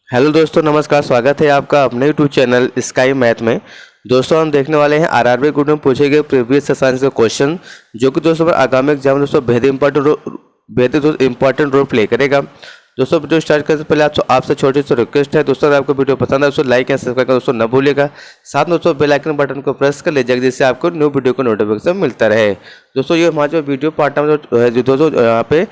Hello दोस्तों, नमस्कार। स्वागत है आपका अपने यूट्यूब चैनल स्काई मैथ में। दोस्तों हम देखने वाले हैं आरआरबी ग्रुप में पूछे गए प्रीवियस साइंस के क्वेश्चन, जो कि दोस्तों आगामी एग्जाम में दोस्तों बेहद इंपॉर्टेंट रोल प्ले करेगा। दोस्तों वीडियो स्टार्ट करने से पहले आपसे छोटी सी रिक्वेस्ट है दोस्तों, अगर आपको वीडियो पसंद है दोस्तों लाइक एंड सब्सक्राइब करना दोस्तों न भूलिएगा। साथ में दोस्तों बेल आइकन बटन को प्रेस कर लीजिएगा, जिससे आपको न्यू वीडियो का नोटिफिकेशन मिलता रहे। दोस्तों ये हमारा जो वीडियो पार्ट नंबर है जो दोस्तों यहाँ पे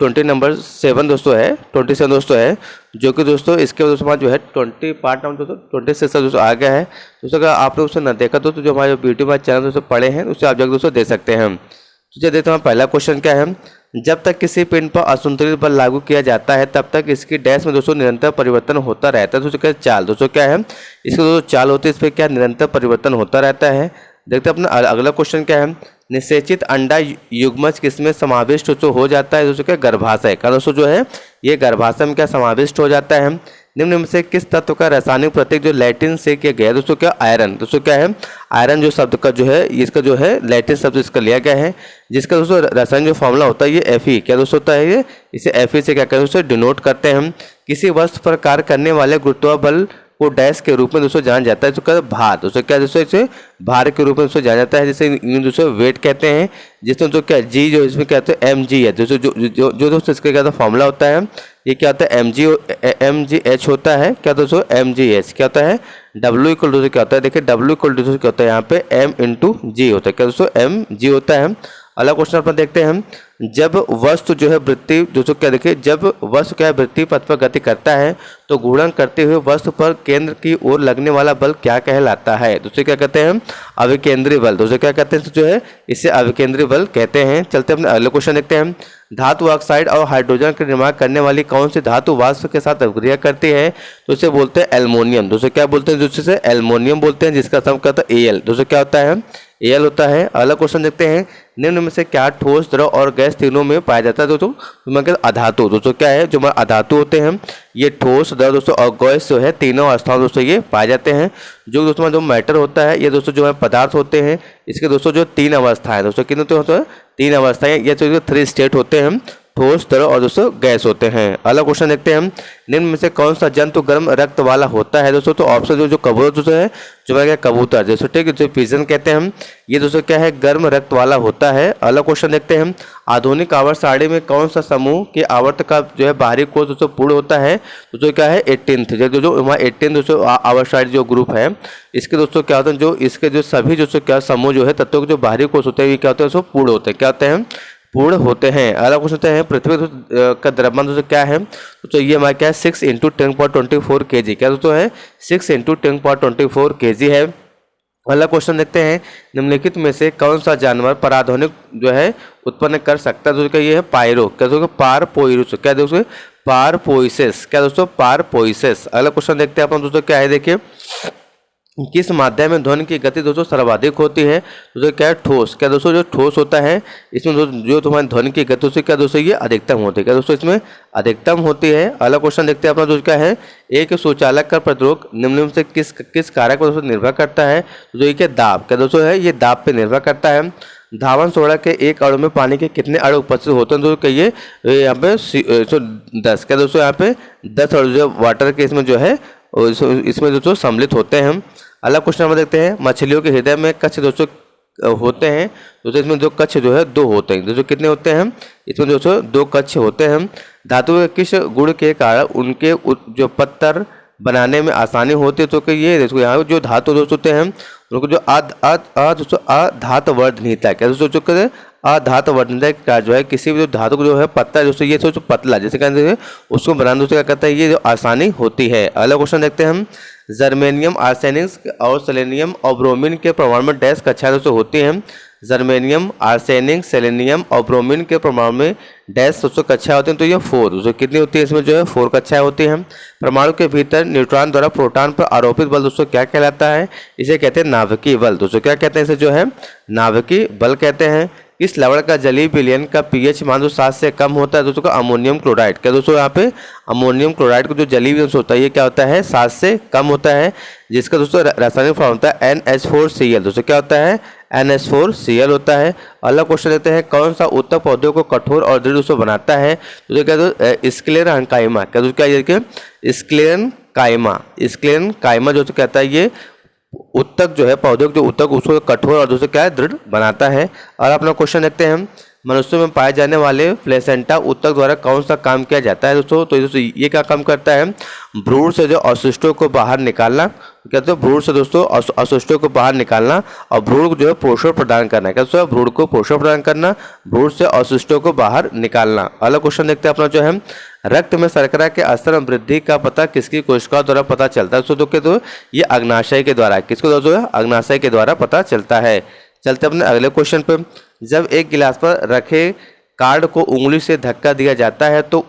20 नंबर 7 दोस्तों है, 27 दोस्तों है, जो कि दोस्तों इसके दोस्तों हमारा जो है 20 पार्ट नंबर दोस्तों 26 दोस्तों आ गया है। दोस्तों अगर आपने उसे न देखा दोस्तों, जो हमारे वीडियो हमारे चैनल दोस्तों पढ़े हैं उसे आप जाकर दोस्तों देख सकते हैं। तो चलिए देखते हैं पहला क्वेश्चन क्या है। जब तक किसी पिंड पर असंतुलित बल लागू किया जाता है तब तक इसकी डैश में दोस्तों निरंतर परिवर्तन होता रहता है। दोस्तों क्या चाल दोस्तों क्या है, इसकी दोस्तों चाल होती है, इस पर क्या निरंतर परिवर्तन होता रहता है। देखते हैं अपना अगला क्वेश्चन क्या है। निषेचित अंडा युग्मज किसमें समाविष्ट दोस्तों हो जाता है। दोस्तों क्या गर्भाशय का दोस्तों जो है ये गर्भाशय में क्या समाविष्ट हो जाता है। निम्न में से किस तत्व का रासायनिक प्रतीक जो लैटिन से किया गया है। दोस्तों क्या आयरन। दोस्तों क्या है आयरन जो शब्द का जो है इसका जो है लैटिन शब्द इसका लिया गया है, जिसका दोस्तों रासायनिक जो फॉर्मूला होता है ये Fe क्या दोस्तों होता है, ये इसे Fe से क्या करते हैं दोस्तों डिनोट करते हैं हम। किसी वस्तु पर कार्य करने वाले गुरुत्वाकर्षण बल को डैश के रूप में दोस्तों जाना जाता है। तो क्या भार। दोस्तों क्या दोस्तों इसे भार के रूप में दोस्तों जाना जाता है, जिसे दोस्तों वेट कहते हैं, जिसमें तो क्या जी जो इसमें कहते हैं mg है। दोस्तों जो दोस्तों इसका क्या फॉर्मूला होता है, ये क्या होता है mgh होता है। क्या दोस्तों mgh क्या होता है, W इक्वल दोस्तों क्या होता है, देखिए W इक्वल दोस्तों क्या होता है यहाँ पे m इंटू जी होता है। क्या दोस्तों mg होता है। अगला क्वेश्चन अपन देखते हैं। जब वस्तु जो है वृत्ति दोस्तों क्या देखिए, जब वस्तु क्या वृत्ति पथ पर गति करता है तो घूर्णन करते हुए वस्तु पर केंद्र की ओर लगने वाला बल क्या कहलाता है। दोस्तों क्या कहते हैं अभिकेंद्री बल। दोस्तों क्या कहते हैं जो है इसे अभिकेंद्री बल कहते हैं। चलते अपने अगले क्वेश्चन देखते हैं। धातु ऑक्साइड और हाइड्रोजन का निर्माण करने वाली कौन सी धातु वाष्प के साथ अभिक्रिया करती है। तो इसे बोलते हैं एल्युमिनियम। दोस्तों क्या बोलते हैं, दोस्तों से एल्युमिनियम बोलते हैं, जिसका सम क्या होता है Al। दोस्तों क्या होता है Al होता है। अगला क्वेश्चन देखते हैं। निम्न में से क्या ठोस द्रव और गैस तीनों में पाया जाता है। दोस्तों अधातु। दोस्तों क्या है जो हमारे अधातु होते हैं ये ठोस द्रव दोस्तों और गैस जो है तीनों अवस्थाओं दोस्तों ये पाए जाते हैं। जो दोस्तों जो मैटर होता है ये दोस्तों जो है पदार्थ होते हैं, इसके दोस्तों जो 3 अवस्थाएं दोस्तों कितने होते हैं 3 अवस्थाएं, ये जो 3 स्टेट होते हैं, ठोस द्रव और दोस्तों गैस होते हैं। अगला क्वेश्चन देखते हैं। निम्न में से कौन सा जंतु गर्म रक्त वाला होता है। दोस्तों तो ऑप्शन जो कबूतर दोस्तों है, जो क्या कबूतर दोस्तों ठीक है, जो पिजन कहते हैं हम, ये दोस्तों क्या है गर्म रक्त वाला होता है। अगला क्वेश्चन देखते हैं। आधुनिक आवर्त सारणी में कौन सा समूह के आवर्त का जो है बाहरी कोष दोस्तों पूर्ण होता है। दोस्तों क्या है 18th, जो हमारा 18 दोस्तों आवर्त सारणी जो ग्रुप है, इसके दोस्तों क्या होते हैं जो इसके जो सभी दोस्तों क्या समूह जो है तत्वों के जो बाहरी कोष होते हैं ये क्या होते हैं दोस्तों पूर्ण होते हैं। क्या होते हैं पूर्ण होते हैं। अगला क्वेश्चन होता है पृथ्वी का द्रव्यमान दोस्तों क्या है। तो ये हमारा क्या है 6 × 10⁻24 kg। क्या दोस्तों है 6 × 10⁻24 kg है। अगला क्वेश्चन देखते हैं। निम्नलिखित में से कौन सा जानवर पराध्वनिक जो है उत्पन्न कर सकता है। दोस्तों ये है पायरो। क्या दोस्तों पारपोइरुस। क्या दोस्तों पारपोइसेस। क्या दोस्तों पारपोइसेस। अगला क्वेश्चन देखते हैं अपन दोस्तों क्या है, देखिए किस माध्यम में ध्वनि की गति दोस्तों सर्वाधिक होती है। दोस्तों क्या है ठोस। क्या दोस्तों जो ठोस होता है इसमें जो तुम्हारी ध्वनि की गति दोस्तों क्या दोस्तों ये अधिकतम होती है। क्या दोस्तों इसमें अधिकतम होती है। अगला क्वेश्चन देखते हैं अपना दोस्तों क्या है। एक शौचालय का प्रतिरोध निम्न में से किस कारक पर दोस्तों निर्भर करता है। तो ये क्या दाब। क्या दोस्तों है ये दाब पे निर्भर करता है। धावन सोडा के एक अणु में पानी के कितने अणु उपस्थित होते हैं। दोस्तों कहिए यहाँ पे 10। क्या दोस्तों यहाँ पे 10 अणु जो वाटर के इसमें जो है इसमें दोस्तों सम्मिलित होते हैं हम। अगला क्वेश्चन हम देखते हैं। मछलियों के हृदय में कच्छ दोस्तों होते हैं। दोस्तों इसमें जो कच्छ जो है 2 होते हैं। दोस्तों कितने होते हैं इसमें दोस्तों 2 कच्छ होते हैं। धातु के किस गुण के कारण उनके जो पत्थर बनाने में आसानी होती है। तो कि ये देखो यहाँ जो धातु दोस्तों होते हैं उनको जो दोस्तों अधातवर्धनीयता। क्या दोस्तों जो कहते हैं अधातवर्धनीयता का जो है किसी भी जो धातु को जो है पत्ता दोस्तों ये सोचो पतला जैसे कहते हैं उसको बनाने दोस्तों क्या कहता है ये जो आसानी होती है। अगला क्वेश्चन देखते हैं हम। जर्मेनियम आर्सेनिक और सेलेनियम और ब्रोमीन के परमाणु में डैश कक्षाएं दोस्तों होती हैं। जर्मेनियम आर्सेनिक सेलेनियम और ब्रोमीन के परमाणु में डैश दोस्तों कक्षाएं होती हैं। तो ये 4 दोस्तों कितनी होती है इसमें जो है 4 कक्षाएं होती हैं। परमाणु के भीतर न्यूट्रॉन द्वारा प्रोटॉन पर आरोपित बल दोस्तों क्या कहलाता है। इसे कहते हैं नाभिकीय बल। दोस्तों क्या कहते हैं इसे जो है नाभिकीय बल कहते हैं। इस लवण का जलीय विलयन का पीएच मान जो 7 से कम होता है दोस्तों का अमोनियम क्लोराइड। क्या दोस्तों यहाँ पे अमोनियम क्लोराइड का जो जलीय विलयन होता है ये क्या होता है 7 से कम होता है, जिसका दोस्तों रासायनिक फॉर्म होता है NH4Cl। दोस्तों क्या होता है NH4Cl होता है। अगला क्वेश्चन देते हैं, कौन सा ऊतक पौधे को कठोर और दृढ़ उसको बनाता है? तो ये क्या तो स्क्लेरेंकाइमा, क्या तो क्या ये स्क्लेरेंकाइमा जो कहता है ये ऊतक जो है पौधे जो ऊतक उसको कठोर और दूसरे क्या है दृढ़ बनाता है। और अपना क्वेश्चन देखते हैं, मनुष्यों में पाए जाने वाले प्लेसेंटा ऊतक द्वारा कौन सा काम किया जाता है दोस्तों? तो दोस्तों ये क्या काम करता है? भ्रूण से जो अवशिष्टों को बाहर निकालना, कहते हैं भ्रूण से दोस्तों अवशिष्टों को बाहर निकालना और भ्रूण को जो है पोषण प्रदान करना, क्या दोस्तों भ्रूण को पोषण प्रदान करना, भ्रूण से अवशिष्टों को बाहर निकालना। अगला क्वेश्चन देखते हैं अपना जो है, रक्त में शर्करा के स्तर में वृद्धि का पता किसकी कोशिकाओं द्वारा पता चलता है? दोस्तों तो ये अग्नाशय के द्वारा, किसको दोस्तों? अग्नाशय के द्वारा पता चलता है। चलते अपने अगले क्वेश्चन पे, जब एक गिलास पर रखे कार्ड को उंगली से धक्का दिया जाता है तो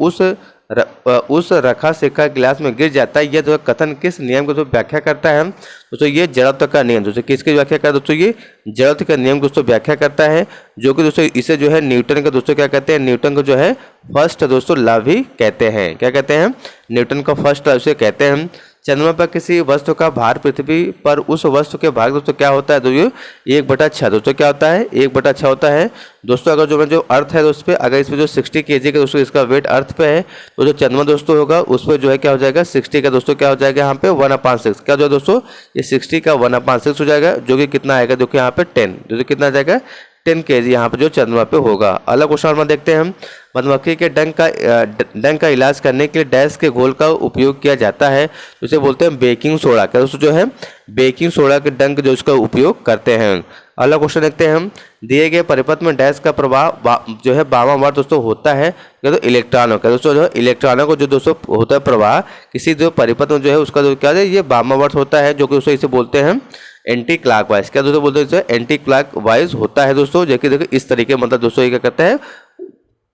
उस रखा सेका गिलास में गिर जाता है, यह जो कथन किस नियम को व्याख्या करता है? दोस्तों ये जड़त्व का नियम, दोस्तों किसकी व्याख्या करता है? दोस्तों ये जड़त्व का नियम दोस्तों व्याख्या करता है, जो कि दोस्तों इसे जो है न्यूटन का दोस्तों क्या कहते हैं? न्यूटन को जो है फर्स्ट दोस्तों लॉ भी कहते हैं। क्या कहते हैं? न्यूटन का फर्स्ट लॉ उसे कहते हैं। चंद्रमा पर किसी वस्तु का भार पृथ्वी पर उस वस्तु के भार दोस्तों क्या होता है? दोस्तों 1/6 दोस्तों क्या होता है? 1/6 होता है दोस्तों। अगर जो अर्थ है दोस्तों पे, अगर इसमें जो 60 kg का दोस्तों इसका वेट अर्थ पे है, तो जो चंद्रमा दोस्तों होगा उस पर जो है क्या हो जाएगा? 60 का दोस्तों क्या हो जाएगा? यहाँ पे 1/6 क्या जो है दोस्तों ये 60 का 1/6 हो जाएगा, जो कि कितना आएगा? देखो यहाँ पे 10, जो कितना आ जाएगा? 10 kg यहाँ पे जो चंद्रमा पे होगा। अगला क्वेश्चन हम देखते हैं, मधुमक्खी के डंक का इलाज करने के लिए डैश के घोल का उपयोग किया जाता है, उसे बोलते हैं बेकिंग सोडा। क्या दोस्तों जो है बेकिंग सोडा के डंक जो उसका उपयोग करते हैं। अगला क्वेश्चन देखते हैं हम, दिए गए परिपथ में डैश का प्रभाव जो है वामावर्त दोस्तों होता है, क्या तो इलेक्ट्रॉनों का दोस्तों जो इलेक्ट्रॉनों को जो दोस्तों होता है प्रवाह किसी जो परिपथ में जो है उसका जो क्या है ये वामावर्त होता है, जो कि दोस्तों इसे बोलते हैं एंटी क्लॉकवाइज। क्या दोस्तों बोलते हैं? एंटी क्लॉकवाइज होता है दोस्तों, जो कि देखो इस तरीके मतलब दोस्तों ये क्या करता है,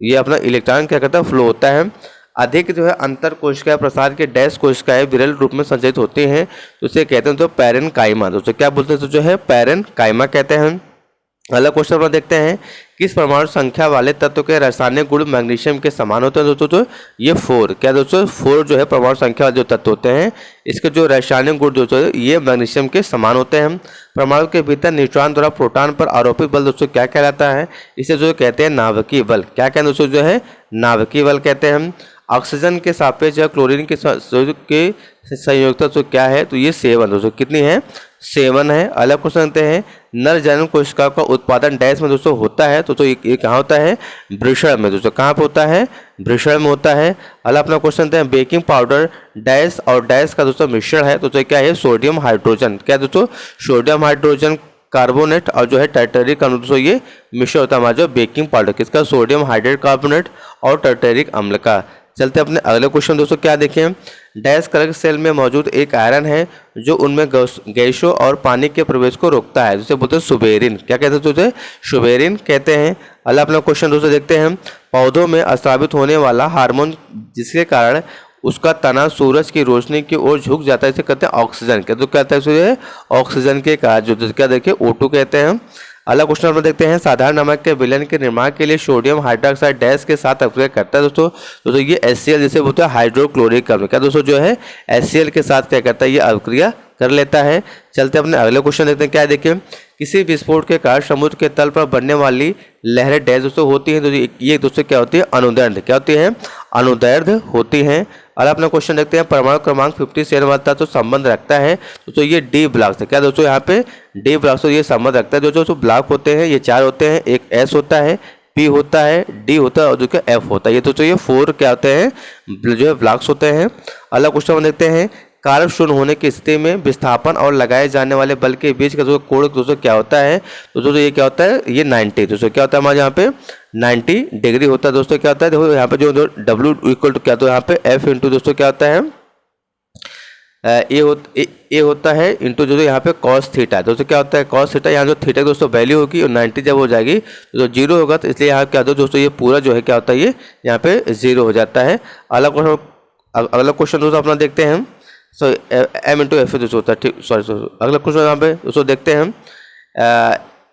ये अपना इलेक्ट्रॉन क्या करता है? फ्लो होता है। अधिक जो है अंतर कोशिकाएं प्रसार के डैश कोशिकाएं विरल रूप में संचरित होती हैं, तो उसे कहते हैं तो पैरेनकाइमा दोस्तों। क्या बोलते हैं? तो जो है पैरेनकाइमा कहते हैं। अगला क्वेश्चन हम देखते हैं, किस परमाणु संख्या वाले तत्व के रासायनिक गुण मैग्नीशियम के समान होते हैं? दोस्तों तो ये 4, क्या दोस्तों 4 जो है परमाणु संख्या वाले जो तत्व होते हैं इसके जो रासायनिक गुण दोस्तों ये मैग्नीशियम के समान होते हैं। परमाणु के भीतर न्यूट्रॉन द्वारा प्रोटॉन पर आरोपित बल दोस्तों क्या कहलाता है? इसे जो कहते हैं नाभिकीय बल। क्या कहते हैं दोस्तों? जो है नाभिकीय बल कहते हैं। ऑक्सीजन के सापेक्ष या क्लोरीन के संयोजकता तो क्या है? तो ये 7 दोस्तों कितनी है? 7 है। अलग क्वेश्चन देखते हैं, नर जनन कोशिका का उत्पादन डैश में दोस्तों होता है, तो ये कहाँ होता है? वृषण में दोस्तों। कहाँ पे होता है? वृषण में होता है। अलग अपना क्वेश्चन देखते हैं, बेकिंग पाउडर डैश और डैश का दोस्तों मिश्रण है, तो क्या है? Sodium hydrogen. क्या दोस्तों? सोडियम हाइड्रोजन कार्बोनेट और जो है टर्टरिक अम्ल दोस्तों ये मिश्रण होता है हमारा जो बेकिंग पाउडर किसका? सोडियम हाइड्रेट कार्बोनेट और टर्टरिक अम्ल का। चलते अपने अगले क्वेश्चन दोस्तों, क्या देखें? डैश कलर सेल में मौजूद एक आयरन है जो उनमें गैसों और पानी के प्रवेश को रोकता है, जिसे बोलते हैं सुबेरिन। क्या कहते हैं दोस्तों? सुबेरिन कहते हैं। अगला अपना क्वेश्चन दोस्तों देखते हैं, पौधों में स्रावित होने वाला हार्मोन जिसके कारण उसका तना सूरज की रोशनी की ओर झुक जाता है, इसे कहते हैं ऑक्सीजन। क्या तो कहता है? ऑक्सीजन के कारण जो क्या देखिए O2 कहते हैं। अगला क्वेश्चन हम देखते हैं, साधारण नमक के विलयन के निर्माण के लिए सोडियम हाइड्रोक्साइड डैश के साथ अभिक्रिया करता है दोस्तों ये HCl जिसे बोलते हैं हाइड्रोक्लोरिक अम्ल। क्या दोस्तों जो है HCl के साथ क्या करता है? ये अभिक्रिया कर लेता है। चलते अपने अगले क्वेश्चन देखते हैं, क्या है देखिए, किसी विस्फोट के कारण समुद्र के तल पर बनने वाली लहरें डैश दोस्तों होती हैं, तो ये दोस्तों क्या होती है? अनुदैर्ध्य। क्या होती है? अनुदैर्ध्य होती हैं। और अपना क्वेश्चन देखते हैं, परमाणु क्रमांक 57 वाला तो संबंध रखता है, तो ये डी ब्लॉक से। क्या दोस्तों यहाँ पे डी ब्लॉक से ये संबंध रखता है। जो ब्लॉक होते हैं ये 4 होते हैं, एक S होता है, P होता है, D होता है और जो क्या F होता है। ये दोस्तों ये 4 क्या होते हैं? जो है ब्लॉक्स होते हैं। अगला क्वेश्चन हम देखते हैं, कारक शून्य होने की स्थिति में विस्थापन और लगाए जाने वाले बल के बीच का जो कोण दोस्तों क्या होता है? तो दोस्तों ये क्या होता है? ये 90 दोस्तों क्या होता है हमारे यहाँ पे 90 डिग्री होता है दोस्तों। क्या होता है? देखो यहाँ पे जो W इक्वल टू क्या, तो यहाँ पे F इंटू दोस्तों क्या होता है? ए होता है इंटू जो यहाँ पे कॉस थीटा। दोस्तों क्या होता है? Cos theta. यहाँ जो थीटा दोस्तों वैल्यू होगी और 90 जब हो जाएगी तो 0 होगा, तो इसलिए यहाँ क्या दोस्तों ये पूरा जो है क्या होता है? ये यहाँ पे 0 हो जाता है। अगला क्वेश्चन दोस्तों अपना देखते हैं, M इंटू F दोस्तों होता है, ठीक सॉरी। अगला क्वेश्चन यहाँ पे दोस्तों देखते हैं,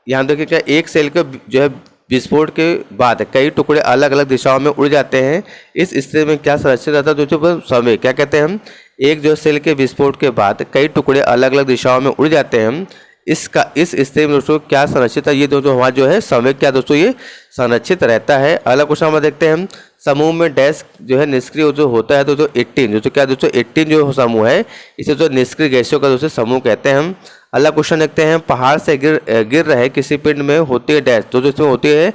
यहाँ देखिए क्या एक सेल के जो है विस्फोट के बाद कई टुकड़े अलग अलग दिशाओं में उड़ जाते हैं, इस स्थिति में क्या सुरक्षित रहता है दोस्तों? समय। क्या कहते हैं हम? एक जो सेल के विस्फोट के बाद कई टुकड़े अलग अलग दिशाओं में उड़ जाते हैं, इस स्थिति में दोस्तों क्या संरक्षित है, ये दोस्तों हमारा जो है संवेग क्या दोस्तों ये संरक्षित रहता है। अगला क्वेश्चन हम देखते हैं, समूह में डैश जो है निष्क्रिय जो होता है दोस्तों 18, दोस्तों क्या दोस्तों 18 जो समूह है इसे जो निष्क्रिय गैसों का दोस्तों समूह कहते हैं हम। अगला क्वेश्चन देखते हैं, पहाड़ से गिर रहे किसी पिंड में होती है डैश, तो इसमें होती है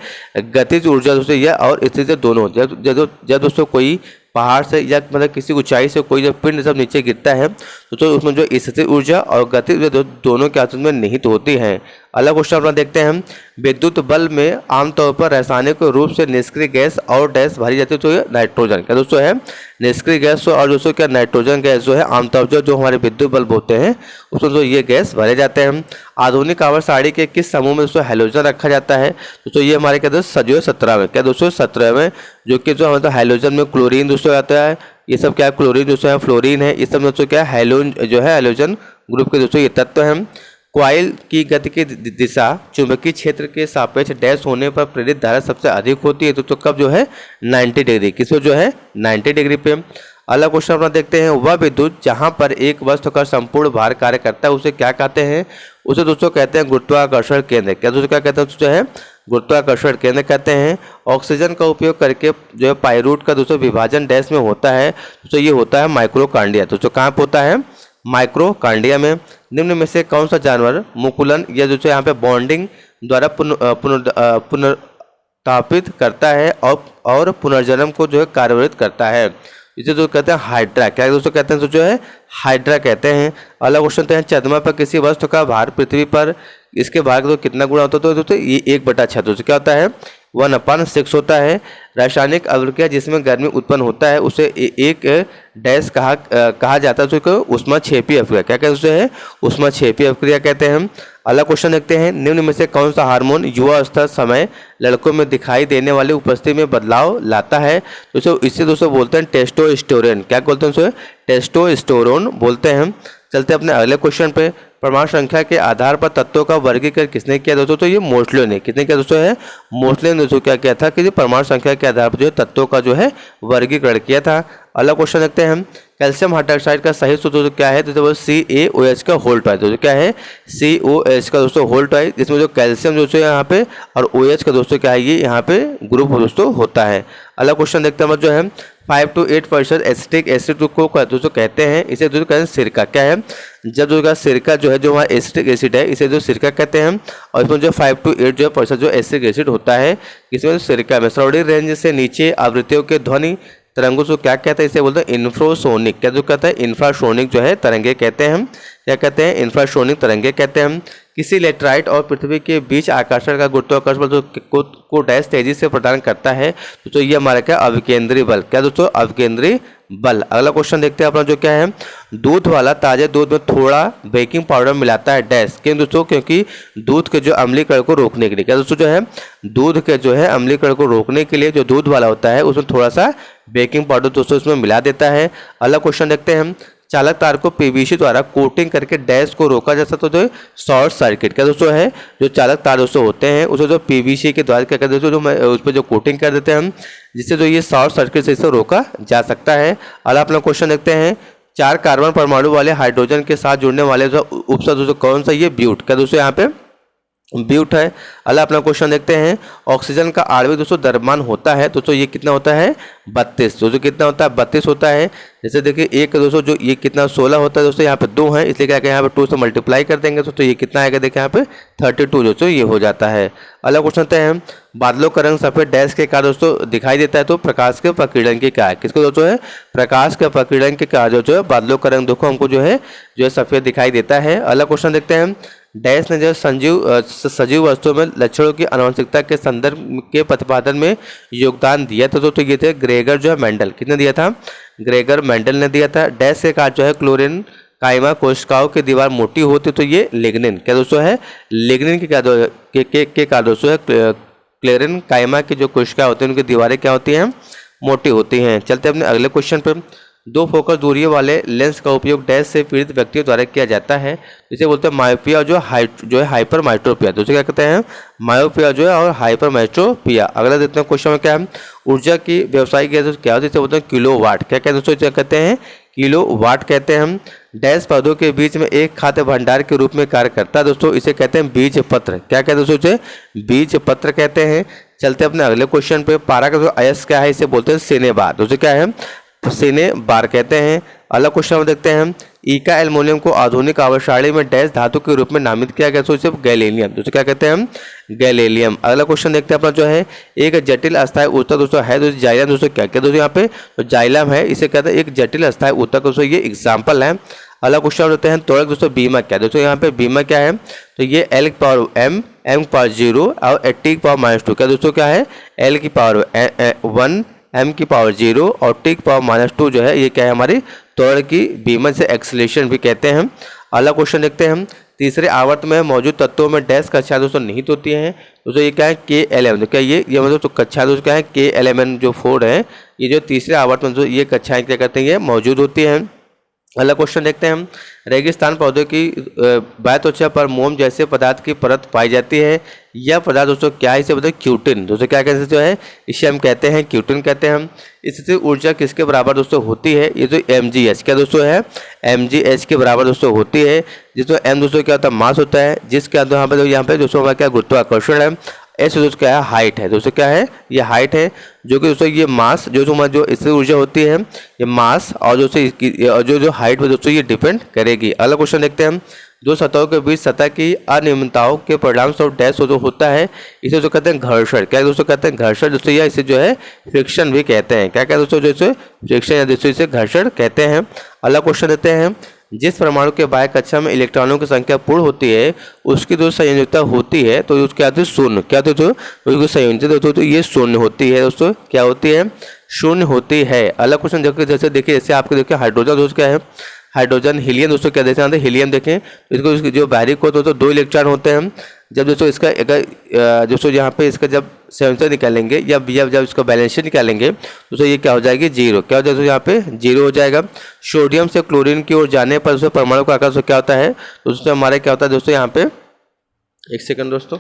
गतिज ऊर्जा दोस्तों यह और स्थिति दोनों। जब दोस्तों कोई पहाड़ से या मतलब किसी ऊंचाई से कोई जब पिंड सब नीचे गिरता है तो उसमें जो स्थितिज ऊर्जा और गतिज ऊर्जा दोनों के आपस में निहित होती हैं। अगला क्वेश्चन अपना देखते हैं, विद्युत बल्ब में आमतौर पर रासायनिक रूप से निष्क्रिय गैस और डैश भरी जाती है, तो ये नाइट्रोजन क्या दोस्तों है निष्क्रिय गैस और दोस्तों क्या नाइट्रोजन गैस जो है आमतौर पर जो हमारे विद्युत बल्ब होते हैं उसमें जो ये गैस भरे जाते हैं। आधुनिक आवर्त सारणी के किस समूह में दोस्तों हैलोजन रखा जाता है, दोस्तों ये हमारे क्या दोस्तों जो 17 में क्या दोस्तों 17 में, जो कि जो हमारे हैलोजन में क्लोरीन दोस्तों आता है, ये सब क्या क्लोरीन दोस्तों है, फ्लोरीन है, ये सब दोस्तों क्या हैलोन जो है हैलोजन ग्रुप के दोस्तों ये तत्व हैं। कॉइल की गति की दिशा चुंबकीय क्षेत्र के सापेक्ष डैश होने पर प्रेरित धारा सबसे अधिक होती है, तो कब जो है 90 डिग्री, किसको जो है 90 डिग्री पे। अगला क्वेश्चन अपना देखते हैं, वह विद्युत जहां पर एक वस्तु का संपूर्ण भार कार्य करता है उसे क्या कहते हैं, उसे दोस्तों कहते हैं गुरुत्वाकर्षण केंद्र, क्या दोस्तों क्या कहते हैं जो है गुरुत्वाकर्षण केंद्र कहते हैं। ऑक्सीजन का उपयोग करके जो है पाइरूट का दोस्तों विभाजन डैश में होता है, तो ये होता है माइक्रोकांडिया, दोस्तों कहाँ पे होता है माइक्रोकांडिया में। निम्न में से कौन सा जानवर मुकुलन या जो है यहाँ पे बॉन्डिंग द्वारा पुनर्स्थापित करता है और पुनर्जन्म को जो है कार्यरत करता है, इसे जो कहते हैं हाइड्रा, क्या दोस्तों कहते हैं तो जो है हाइड्रा कहते हैं। अगला क्वेश्चन है, चंद्रमा पर किसी वस्तु का भार पृथ्वी पर इसके भार का तो कितना गुना होता है, तो दोस्तों ये 1/6 दोस्तों क्या होता है 1/6 होता है। रासायनिक अभिक्रिया जिसमें गर्मी उत्पन्न होता है उसे एक डैश कहा जाता है, तो ऊष्माक्षेपी अभिक्रिया, क्या कहते हैं ऊष्माक्षेपी अभिक्रिया कहते हैं। अगला क्वेश्चन देखते हैं, निम्न में से कौन सा हार्मोन युवा अवस्था समय लड़कों में दिखाई देने वाली उपस्थिति में बदलाव लाता है, तो इससे दोस्तों बोलते हैं टेस्टोस्टेरोन, क्या बोलते हैं उसे टेस्टोस्टेरोन बोलते हैं। चलते अपने अगले क्वेश्चन पे, परमाणु संख्या के आधार पर तत्वों का वर्गीकरण किसने किया दोस्तों, तो ये मोस्ले ने, किसने किया दोस्तों है मोस्ले ने दोस्तों क्या किया था कि परमाणु संख्या के आधार पर जो है तत्वों का जो है वर्गीकरण किया था। अगला क्वेश्चन देखते हैं, कैल्शियम हाइड्रोक्साइड का सही सूत्र दोस्तों क्या है, तो CaOH का होल ट्वाइस, दोस्तों क्या है COH का दोस्तों होल ट्वाइस, इसमें जो कैल्शियम दोस्तों यहाँ पे और OH का दोस्तों क्या है ये यहाँ पे ग्रुप दोस्तों होता है। अगला क्वेश्चन देखते हैं जो है 5 to 8% एसिटिक एसिड को दोस्तों कहते हैं, इसे दोस्तों कहते हैं सिरका, क्या है जब दोस्तों सिरका जो है जो हमारा एसिटिक एसिड है इसे जो सिरका कहते हैं, और इसमें जो 5 to 8 जो % जो एसिटिक एसिड होता है इसमें सिरका में श्रवणीय रेंज से नीचे आवृत्तियों के ध्वनि तरंगों को क्या कहते हैं, इसे बोलते हैं इंफ्रासोनिक, क्या जो कहता है इंफ्रासोनिक जो है तरंगे कहते हैं हम, क्या कहते हैं इंफ्रासोनिक तरंगे कहते हैं हम। किसी लेटराइट और पृथ्वी के बीच आकर्षण का गुरुत्वाकर्षण बल को डैश तेजी से प्रदान करता है, तो ये हमारा क्या अविकेंद्री बल, क्या दोस्तों अविकेंद्री बल। अगला क्वेश्चन देखते हैं अपना जो क्या है, दूध वाला ताजे दूध में थोड़ा बेकिंग पाउडर मिलाता है डैश, क्यों दोस्तों क्योंकि दूध के जो अम्लीकरण को रोकने के लिए, क्या दोस्तों जो है दूध के जो है अम्लीकरण को रोकने के लिए जो दूध वाला होता है उसमें थोड़ा सा बेकिंग पाउडर दोस्तों उसमें मिला देता है। अगला क्वेश्चन देखते हैं हम, चालक तार को पीवीसी द्वारा कोटिंग करके डैश को रोका जा सकता, तो शॉर्ट सर्किट, क्या दोस्तों है जो चालक तार दोस्तों होते हैं उसे जो पीवीसी के द्वारा क्या कहते हैं जो उस पर जो कोटिंग कर देते हैं हम, जिससे जो ये शॉर्ट सर्किट से इसे रोका जा सकता है। अगला अपना क्वेश्चन देखते हैं, 4 कार्बन परमाणु वाले हाइड्रोजन के साथ जुड़ने वाले जो उपसर्ग दोस्तों कौन सा, ये ब्यूट, क्या दोस्तों यहाँ पे ब्यूट है। अगला अपना क्वेश्चन देखते हैं, ऑक्सीजन का आणविक दोस्तों द्रव्यमान होता है दोस्तों ये कितना होता है 32, दोस्तों कितना होता है 32 होता है। जैसे देखिए एक दोस्तों जो ये कितना 16 होता है दोस्तों, यहाँ पे 2 है इसलिए क्या यहाँ पे 2 से मल्टीप्लाई कर देंगे तो ये कितना आएगा, देखिए यहाँ पे 32 दोस्तों ये हो जाता है। अगला क्वेश्चन होता है, बादलों का रंग सफेद डैश के कारण दोस्तों दिखाई देता है, तो प्रकाश के प्रकीर्णन के क्या है, किसको दोस्तों है प्रकाश के प्रकीर्णन के कारण जो है बादलों का रंग देखो हमको जो है सफेद दिखाई देता है। अगला क्वेश्चन देखते हैं, डैश ने जो सजीव वस्तुओं में लक्षणों की आनुवंशिकता के संदर्भ के प्रतिपादन में योगदान दिया था, तो ये थे ग्रेगर जो है मेंडल, किसने दिया था ग्रेगर मेंडल ने दिया था। डैश के कारण जो है क्लोरीन कायमा कोशिकाओं की दीवार मोटी होती, तो ये लिग्निन, क्या दोस्तों है लिग्निन के कारण दोस्तों है क्लोरीन कायमा की जो कोशिकाएं होती हैं उनकी दीवारें क्या होती हैं मोटी होती हैं। चलते अपने अगले क्वेश्चन पर, 2 फोकस दूरी वाले लेंस का उपयोग डैश से पीड़ित व्यक्तियों द्वारा किया जाता है, इसे बोलते हैं मायोपिया जो है हाइपर माइट्रोपिया, दोस्तों क्या कहते हैं मायोपिया जो है और हाइपर माइट्रोपिया। अगला देखते हैं क्वेश्चन में क्या है, ऊर्जा की व्यवसायिक क्या होती है, इसे बोलते हैं किलोवाट, क्या कहते हैं दोस्तों इसे कहते हैं किलो वाट कहते हैं हम। डैश पौधों के बीच में एक खाद्य भंडार के रूप में कार्य करता है दोस्तों, इसे कहते हैं बीज पत्र। क्या कहते हैं दोस्तों, इसे बीज पत्र कहते हैं। चलते हैं अपने अगले क्वेश्चन पे। पारा का जो अयस्क क्या है, इसे बोलते हैं सेने बार। दोस्तों क्या है, सेने बार कहते हैं। अगला क्वेश्चन हम देखते हैं। ईका एल्युमिनियम को आधुनिक आवर्त में डैश धातु के रूप में नामित किया गया, तो इसे गैलेलियम। दोस्तों क्या कहते हैं हम, गैलेलियम। अगला क्वेश्चन देखते हैं अपना जो है, एक जटिल अस्थायी ऊतक दोस्तों है दोस्तों जाइलम। दोस्तों क्या क्या दोस्तों यहाँ पे तो जाइलम है, इसे कहते हैं एक जटिल अस्थायी ऊतक। दोस्तों ये एग्जाम्पल है। अगला क्वेश्चन होते हैं त्वरक दोस्तों बीमा क्या। दोस्तों यहाँ पे बीमा क्या है, तो ये L की पावर m, m की पावर 0 और T की पावर -2। क्या दोस्तों क्या है, L की पावर 1, m की पावर 0 और T की पावर -2 जो है ये क्या है हमारी त्वरण की बीमा से एक्सीलरेशन भी कहते हैं। अगला क्वेश्चन देखते हैं हम। तीसरे आवर्त में मौजूद तत्वों में डैश कक्षाएं दोस्तों निहित होती हैं। दोस्तों ये क्या है, K11। क्या ये मतलब तो कक्षा दोस्तों क्या है, K11 जो 4 है, ये जो तीसरे आवर्त में जो ये कक्षाएं क्या कहते हैं, ये मौजूद होती हैं। अगला क्वेश्चन देखते हैं हम। रेगिस्तान पौधे की बाह्य त्वचा पर मोम जैसे पदार्थ की परत पाई जाती है। यह पदार्थ दोस्तों क्या है, इसे बताओ क्यूटिन। दोस्तों क्या कहते हैं जो है, इसे हम कहते हैं क्यूटिन कहते हैं हम। इससे ऊर्जा किसके बराबर दोस्तों होती है, ये जो mgh क्या दोस्तों है, mgh के बराबर दोस्तों होती है। जिसमें m दोस्तों क्या होता है, मास होता है, जिसके अंदर यहाँ पे दोस्तों हमारा क्या गुरुत्वाकर्षण है। एस दोस्तों क्या है, हाइट है। दोस्तों क्या है, ये हाइट है, जो कि दोस्तों ये मास जो इससे ऊर्जा होती है, ये मास और दोस्तों इसकी जो हाइट में दोस्तों ये डिपेंड करेगी। अगला क्वेश्चन देखते हैं हम। दो सतहों के बीच सतह की अनियमितताओं के परिणाम स्वरूप डैश जो होता है, इसे जो कहते हैं घर्षण। क्या दोस्तों कहते हैं, घर्षण दोस्तों, या इसे जो है फ्रिक्शन भी कहते हैं। क्या क्या दोस्तों, जैसे फ्रिक्शन या दोस्तों इसे घर्षण कहते हैं। अगला क्वेश्चन देते हैं। जिस परमाणु के बाह्य कक्षा में इलेक्ट्रॉनों की संख्या पूर्ण होती है, उसकी जो संयोजकता होती है तो उसके आते शून्य। क्या दोस्तों, उसकी संयोजकता तो ये शून्य होती है दोस्तों, क्या होती है, शून्य होती है। अगला क्वेश्चन जैसे देखिए, जैसे आपके देखिए हाइड्रोजन दोस्तों क्या है, हाइड्रोजन हीलियम दोस्तों क्या देखते हैं, हीलियम देखें तो इसको जो बाहरी को तो 2 इलेक्ट्रॉन होते हैं। जब दोस्तों इसका दोस्तों यहाँ पे इसका जब संयोजकता निकालेंगे या जब इसका बैलेंस निकालेंगे दोस्तों ये क्या हो जाएगी, 0। क्या हो जाएगा, यहाँ पे 0 हो जाएगा। सोडियम से क्लोरीन की ओर जाने पर दोस्तों परमाणु का आकार क्या होता है, दोस्तों हमारे क्या होता है दोस्तों, यहाँ पे एक सेकंड दोस्तों,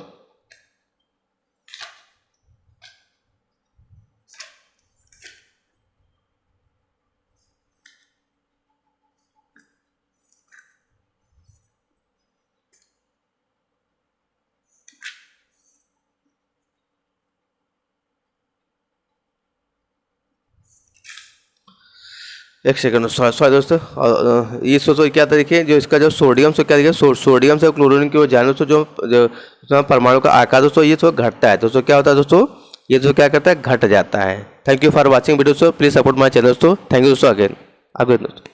एक सेकंड सॉरी दोस्तों। ये सोचो क्या था, देखिए जो इसका जो सोडियम से क्या देखिए, सोडियम से क्लोरीन की ओर जाने दोस्तों जो परमाणु का आकार दोस्तों ये तो घटता है। दोस्तों क्या होता है दोस्तों, ये तो क्या करता है, घट जाता है। Thank you for watching video दोस्तों, प्लीज सपोर्ट माय चैनल दोस्तों। थैंक यू दोस्तों अगेन दोस्तों।